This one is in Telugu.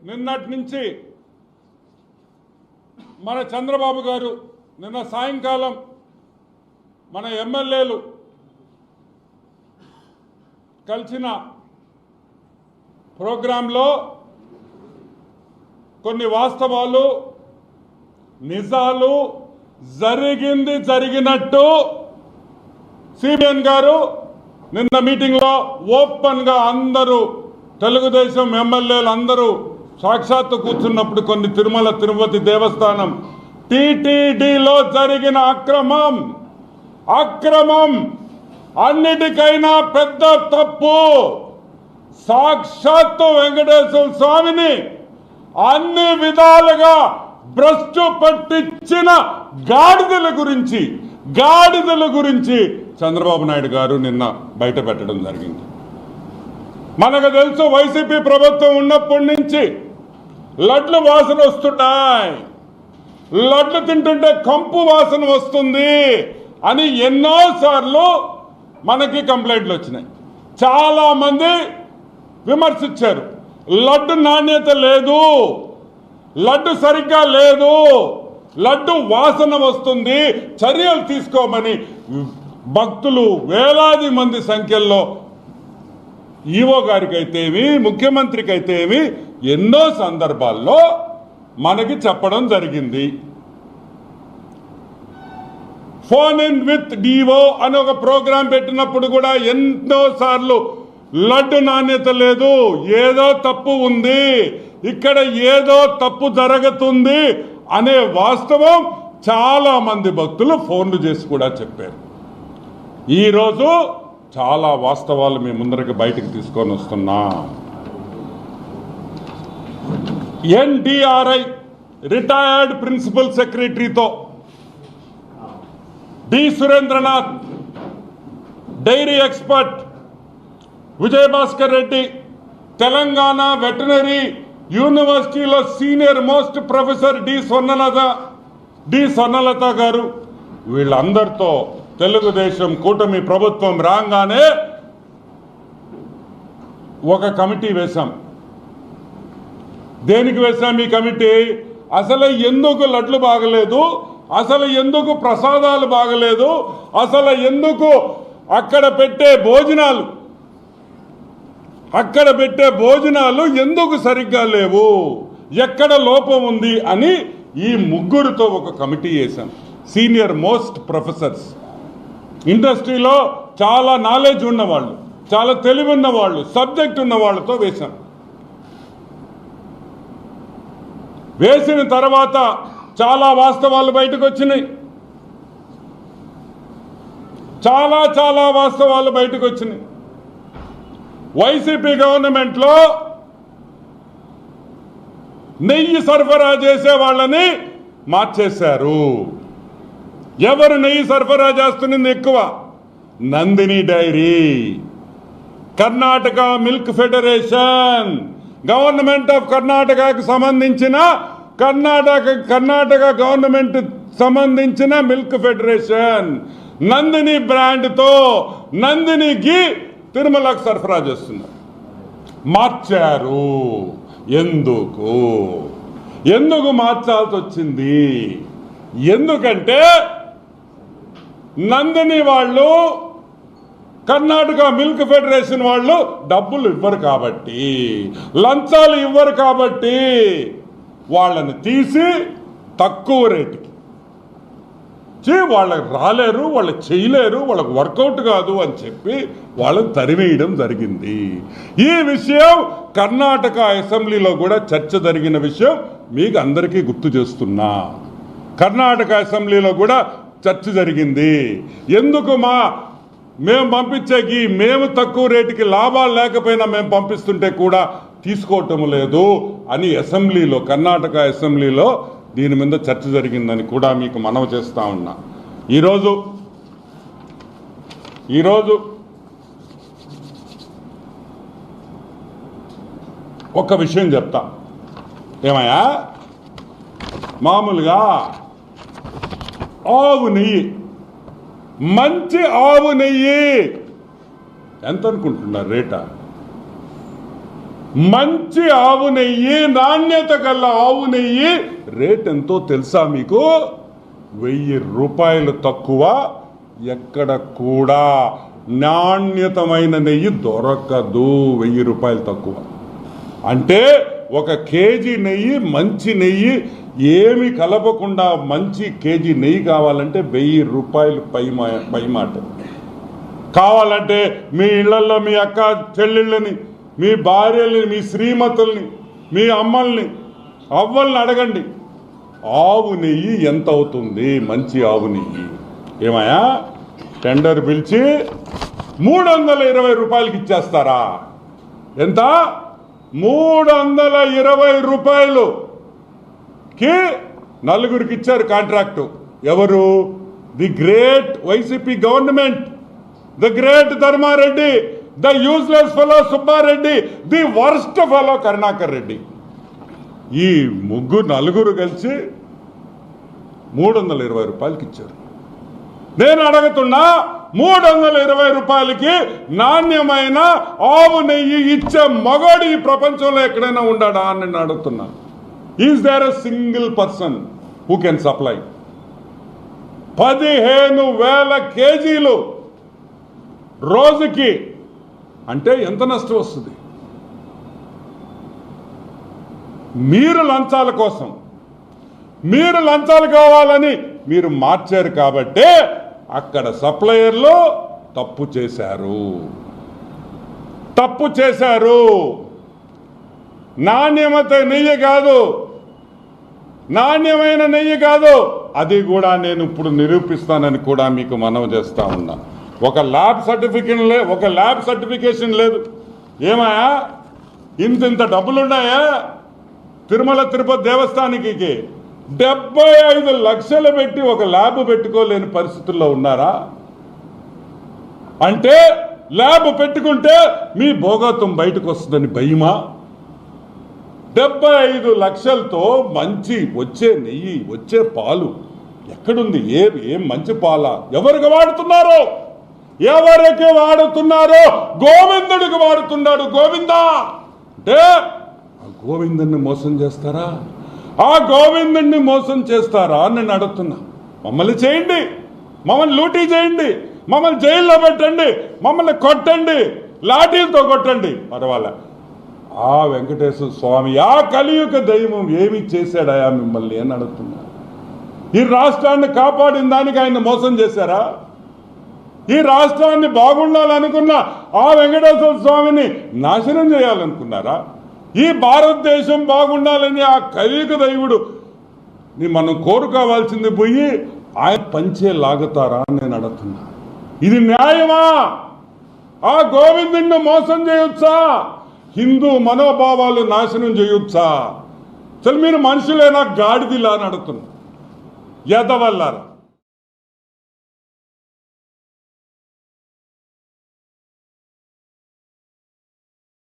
నిన్నటి నుంచి మన చంద్రబాబు గారు నిన్న సాయంకాలం మన ఎమ్మెల్యేలు కలిసిన ప్రోగ్రాంలో కొన్ని వాస్తవాలు నిజాలు జరిగినట్టు సిబిఎన్ గారు నిన్న మీటింగ్లో ఓపెన్గా అందరూ తెలుగుదేశం ఎమ్మెల్యేలు అందరూ సాక్షాత్తు కూర్చున్నప్పుడు కొన్ని తిరుమల తిరుపతి దేవస్థానం టీటీడీలో జరిగిన అక్రమం అన్నిటికైనా పెద్ద తప్పు సాక్షాత్తు వెంకటేశ్వర స్వామిని అన్ని విధాలుగా భ్రష్టు పట్టించిన గాడిదల గురించి చంద్రబాబు నాయుడు గారు నిన్న బయట పెట్టడం జరిగింది. మనకు తెలుసు వైసీపీ ప్రభుత్వం ఉన్నప్పటి నుంచి లడ్లు వాసన వస్తున్నాయి, లడ్లు తింటుంటే కంపు వాసన వస్తుంది అని ఎన్నోసార్లు మనకి కంప్లైంట్లు వచ్చినాయి. చాలా మంది విమర్శించారు. లడ్డు నాణ్యత లేదు, లడ్డు సరిగ్గా లేదు, లడ్డు వాసన వస్తుంది, చర్యలు తీసుకోమని భక్తులు వేలాది మంది సంఖ్యలో ఈవో గారికి అయితేమి ముఖ్యమంత్రికి అయితేమి ఎన్నో సందర్భాల్లో మనకి చెప్పడం జరిగింది. ఫోన్ ఇన్ విత్ డివో అని ఒక ప్రోగ్రాం పెట్టినప్పుడు కూడా ఎన్నోసార్లు లడ్డు నాణ్యత లేదు, ఏదో తప్పు ఉంది, ఇక్కడ ఏదో తప్పు జరుగుతుంది అనే వాస్తవం చాలా మంది భక్తులు ఫోన్లు చేసి కూడా చెప్పారు. ఈరోజు చాలా వాస్తవాలు మీ ముందరికి బయటకు తీసుకొని వస్తున్నా. ఎన్డిఆర్ఐ రిటైర్డ్ ప్రిన్సిపల్ సెక్రటరీతో D Surendranath, dairy expert Vijayabhaskar Reddy, Telangana veterinary యూనివర్సిటీలో senior most professor D Swarnalatha గారు, వీళ్ళందరితో తెలుగుదేశం కూటమి ప్రభుత్వం రాగానే ఒక కమిటీ వేశాం. దేనికి వేశాం ఈ కమిటీ? అసలు ఎందుకు లడ్లు బాగలేదు, అసలు ఎందుకు ప్రసాదాలు బాగలేదు, అసలు ఎందుకు అక్కడ పెట్టే భోజనాలు ఎందుకు సరిగ్గా లేవు, ఎక్కడ లోపం ఉంది అని ఈ ముగ్గురితో ఒక కమిటీ వేశాం. సీనియర్ మోస్ట్ ప్రొఫెసర్స్, ఇండస్ట్రీలో చాలా నాలెడ్జ్ ఉన్నవాళ్ళు, చాలా తెలివి ఉన్నవాళ్ళు, సబ్జెక్ట్ ఉన్న వాళ్ళతో వేశాం. వేసిన తర్వాత చాలా వాస్తవాలు బయటకు వచ్చినాయి. చాలా వాస్తవాలు బయటకు వచ్చినాయి. వైసీపీ గవర్నమెంట్లో నెయ్యి సరఫరా చేసే వాళ్ళని మార్చేశారు. ఎవరు నెయ్యి సరఫరా చేస్తున్నది ఎక్కువ? Nandini dairy, Karnataka milk federation, government of కర్ణాటకకు సంబంధించిన కర్ణాటక గవర్నమెంట్ సంబంధించిన మిల్క్ ఫెడరేషన్ నందిని బ్రాండ్తో నందినికి తిరుమలకు సరఫరా చేస్తున్నారు. మార్చారు. ఎందుకు మార్చాల్సి వచ్చింది? ఎందుకంటే నందిని వాళ్ళు, కర్ణాటక మిల్క్ ఫెడరేషన్ వాళ్ళు డబ్బులు ఇవ్వరు కాబట్టి, లంచాలు ఇవ్వరు కాబట్టి వాళ్ళని తీసి తక్కువ రేటుకి వాళ్ళకి రాలేరు, వాళ్ళు చేయలేరు, వాళ్ళకు వర్కౌట్ కాదు అని చెప్పి వాళ్ళని తరివేయడం జరిగింది. ఈ విషయం కర్ణాటక అసెంబ్లీలో కూడా చర్చ జరిగిన విషయం మీకు అందరికీ గుర్తు చేస్తున్నా. కర్ణాటక అసెంబ్లీలో కూడా చర్చ జరిగింది. ఎందుకు మేము పంపించేకి మేము తక్కువ రేటుకి లాభాలు లేకపోయినా మేము పంపిస్తుంటే కూడా తీసుకోవటం లేదు అని అసెంబ్లీలో, కర్ణాటక అసెంబ్లీలో దీని మీద చర్చ జరిగిందని కూడా మీకు మనవి చేస్తా ఉన్నా. ఈరోజు ఒక విషయం చెప్తా. ఏమయ్యా, మామూలుగా ఆవు నెయ్యి, మంచి ఆవు నెయ్యి ఎంత అనుకుంటున్నారు రేటా? మంచి ఆవు నెయ్యి, నాణ్యత గల ఆవు నెయ్యి రేట్ ఎంతో తెలుసా మీకు? 1000 రూపాయలు తక్కువ. ఎక్కడ కూడా నాణ్యతమైన నెయ్యి దొరకదు 1000 రూపాయలు తక్కువ. అంటే 1 కేజీ నెయ్యి, మంచి నెయ్యి ఏమి కలపకుండా మంచి కేజీ నెయ్యి కావాలంటే 1000 రూపాయలు పై మాట. కావాలంటే మీ ఇళ్లలో మీ అక్క చెల్లెళ్ళని, మీ భార్యల్ని, మీ శ్రీమతుల్ని, మీ అమ్మల్ని, అవ్వల్ని అడగండి, ఆవు నెయ్యి ఎంత అవుతుంది? మంచి ఆవు నెయ్యి ఏమయ్యా టెండర్ పిలిచి 320 రూపాయలకి ఇచ్చేస్తారా? ఎంత? 320 రూపాయలుకి నలుగురికి ఇచ్చారు కాంట్రాక్టు. ఎవరు? The great YCP government, the great Dharmareddy, the useless fellow Subbareddy, the worst fellow Karunakar Reddy. ఈ నలుగురు కలిసి 320 రూపాయలకి ఇచ్చారు. నేను అడుగుతున్నా, 320 రూపాయలకి నాణ్యమైన ఆవు నెయ్యి ఇచ్చే మగోడు ఈ ప్రపంచంలో ఎక్కడైనా ఉండాడా అని నేను అడుగుతున్నా. Is there a single person who can supply? 15,000 కేజీలు రోజుకి అంటే ఎంత నష్టం వస్తుంది? మీరు లంచాల కోసం, మీరు లంచాలు కావాలని మీరు మార్చారు కాబట్టే అక్కడ సప్లయర్లు తప్పు చేశారు. నాణ్యమైన నెయ్యి కాదు. అది కూడా నేను ఇప్పుడు నిరూపిస్తానని కూడా మీకు మనవి చేస్తా ఉన్నా. ఒక ల్యాబ్ సర్టిఫికేషన్ లేదు. ఏమయ్యా ఇంత డబ్బులున్నాయా? తిరుమల తిరుపతి దేవస్థానానికి 75 లక్షలు పెట్టి ఒక ల్యాబ్ పెట్టుకోలేని పరిస్థితుల్లో ఉన్నారా? అంటే ల్యాబ్ పెట్టుకుంటే మీ భోగత్వం బయటకు వస్తుందని భయమా? 75 లక్షలతో మంచి వచ్చే నెయ్యి, వచ్చే పాలు ఎక్కడుంది? ఏం మంచి పాల? ఎవరికి వాడుతున్నారో గోవిందుడికి వాడుతున్నాడు. గోవిందా అంటే ఆ గోవిందుని మోసం చేస్తారా? ఆ గోవిందుడిని మోసం చేస్తారా అని నేను అడుగుతున్నా. మమ్మల్ని చేయండి, మమ్మల్ని లూటీ చేయండి, మమ్మల్ని జైల్లో పెట్టండి, మమ్మల్ని కొట్టండి, లాఠీలతో కొట్టండి, పర్వాలే. ఆ వెంకటేశ్వర స్వామి, ఆ కలియుగ దైవం ఏమి చేశాడయా మిమ్మల్ని అని అడుగుతున్నా. ఈ రాష్ట్రాన్ని కాపాడిన దానికి ఆయన మోసం చేశారా? ఈ రాష్ట్రాన్ని బాగుండాలనుకున్న ఆ వెంకటేశ్వర స్వామిని నాశనం చేయాలనుకున్నారా? ఈ భారతదేశం బాగుండాలని ఆ కలియుగ దైవుడు మనం కోరుకోవాల్సింది పోయి ఆయన పంచే లాగుతారా అని నేను అడుగుతున్నా. ఇది న్యాయమా? ఆ గోవిందుడిని మోసం చేయొచ్చా? హిందూ మనోభావాలు నాశనం చేయొచ్చా? అసలు మీరు మనుషులేనా గాడిదిలా అని అడుగుతున్నా. ఎదవల్లారా.